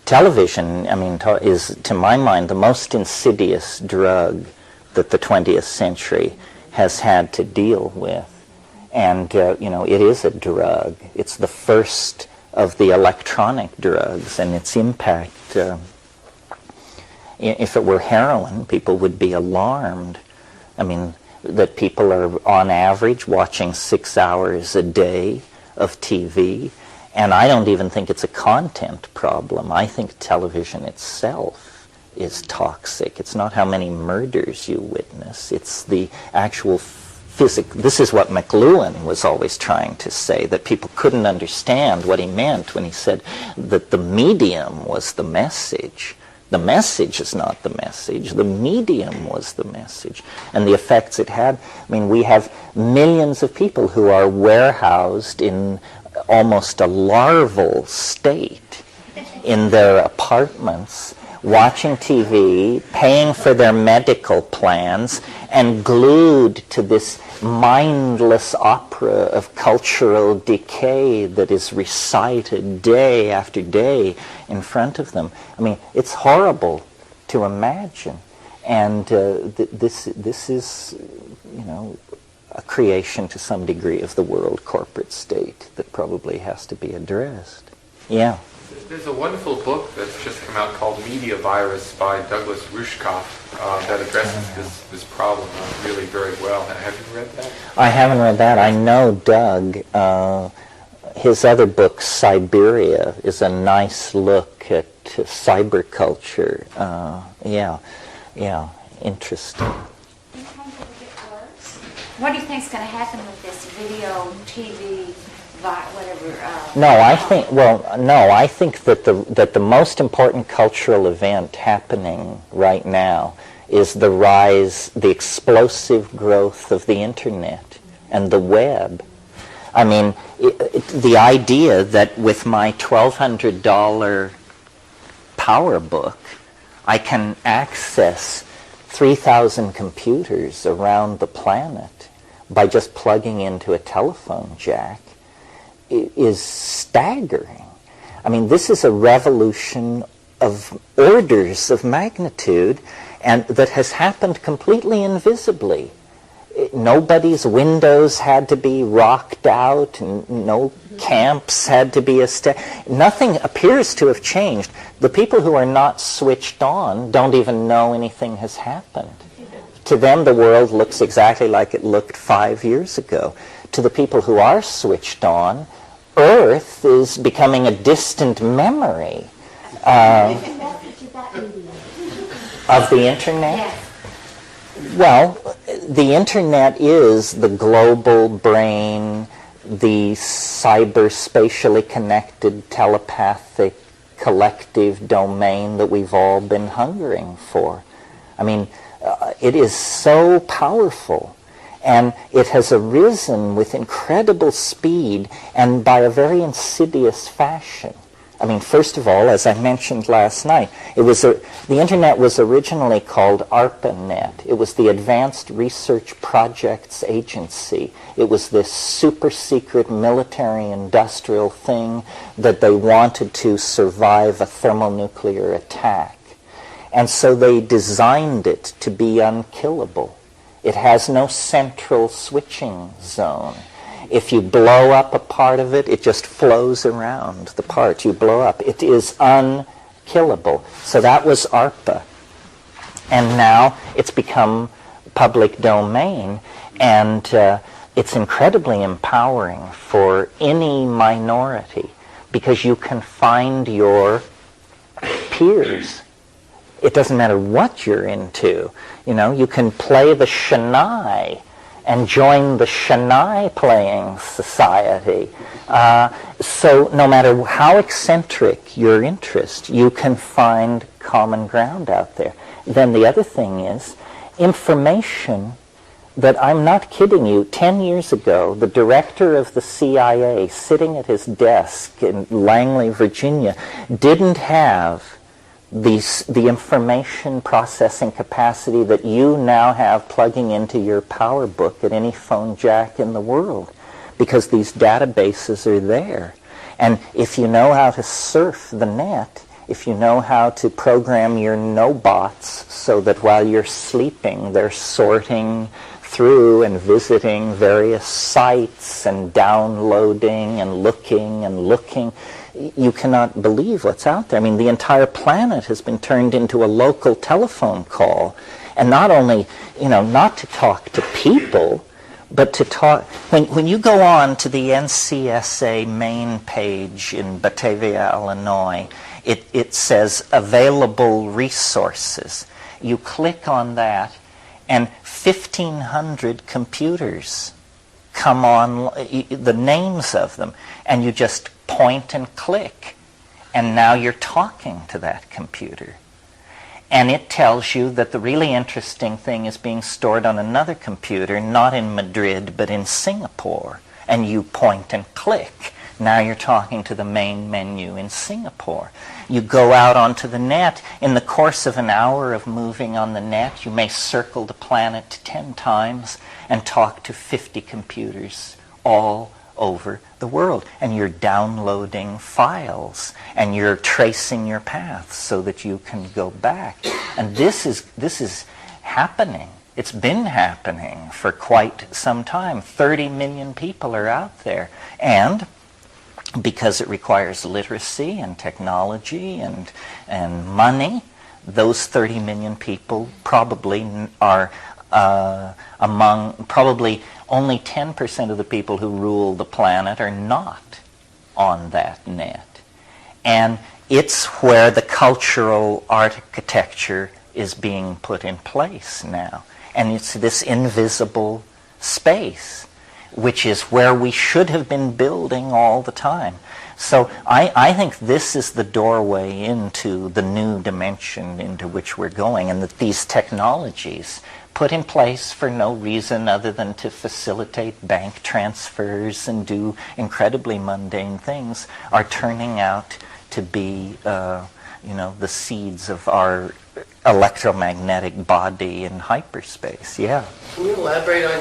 television, I mean, is, to my mind, the most insidious drug that the 20th century has had to deal with. And, you know, it is a drug. It's the first of the electronic drugs, and its impact, if it were heroin, people would be alarmed. I mean, that people are, on average, watching 6 hours a day of TV. And I don't even think it's a content problem. I think television itself is toxic. It's not how many murders you witness. It's the actual This is what McLuhan was always trying to say, that people couldn't understand what he meant when he said that the medium was the message. The message is not the message. The medium was the message. And the effects it had, I mean, we have millions of people who are warehoused in almost a larval state in their apartments, watching TV, paying for their medical plans, and glued to this mindless opera of cultural decay that is recited day after day in front of them. I mean, it's horrible to imagine. And this is, you know, a creation to some degree of the world corporate state that probably has to be addressed. Yeah. There's a wonderful book that's just come out called Media Virus by Douglas Rushkoff that addresses this problem really very well. Have you read that? I haven't read that. I know Doug. His other book, Siberia, is a nice look at cyber culture. Yeah, interesting. What do you think is going to happen with this video, TV, whatever? I think that the most important cultural event happening right now is the explosive growth of the internet and the web. I mean, the idea that with my $1,200 PowerBook, I can access 3,000 computers around the planet by just plugging into a telephone jack is staggering. I mean, this is a revolution of orders of magnitude, and that has happened completely invisibly. Nobody's windows had to be rocked out, and no camps had to be established. Nothing appears to have changed. The people who are not switched on don't even know anything has happened. To them, the world looks exactly like it looked 5 years ago. To the people who are switched on, Earth is becoming a distant memory of the internet. Yes. Well, the internet is the global brain, the cyber-spatially connected, telepathic, collective domain that we've all been hungering for. I mean, it is so powerful, and it has arisen with incredible speed and by a very insidious fashion. I mean, first of all, as I mentioned last night, the internet was originally called ARPANET. It was the Advanced Research Projects Agency. It was this super secret military-industrial thing that they wanted to survive a thermonuclear attack. And so they designed it to be unkillable. It has no central switching zone. If you blow up a part of it, it just flows around the part you blow up. It is unkillable. So that was ARPA. And now it's become public domain, and it's incredibly empowering for any minority because you can find your peers. It doesn't matter what you're into. You know, you can play the Shania and join the Shania playing society. So no matter how eccentric your interest, you can find common ground out there. Then the other thing is information that, I'm not kidding you, 10 years ago, the director of the CIA sitting at his desk in Langley, Virginia, didn't have the information processing capacity that you now have plugging into your PowerBook at any phone jack in the world, because these databases are there. And if you know how to surf the net if you know how to program your no-bots so that while you're sleeping, they're sorting through and visiting various sites and downloading and looking, you cannot believe what's out there. I mean, the entire planet has been turned into a local telephone call. And not only, not to talk to people, but to talk, when you go on to the NCSA main page in Batavia, Illinois, it says available resources. You click on that, and 1,500 computers come on, the names of them, and you just point and click, and now you're talking to that computer. And it tells you that the really interesting thing is being stored on another computer, not in Madrid, but in Singapore. And you point and click. Now you're talking to the main menu in Singapore. You go out onto the net. In the course of an hour of moving on the net, you may circle the planet 10 times and talk to 50 computers all over the world. And you're downloading files and you're tracing your path so that you can go back. And this is happening. It's been happening for quite some time. 30 million people are out there. And because it requires literacy and technology and money, those 30 million people probably are probably only 10% of the people who rule the planet are not on that net. And it's where the cultural architecture is being put in place now. And it's this invisible space, which is where we should have been building all the time. So I think this is the doorway into the new dimension into which we're going, and that these technologies, put in place for no reason other than to facilitate bank transfers and do incredibly mundane things, are turning out to be the seeds of our electromagnetic body in hyperspace. Yeah. Can you elaborate on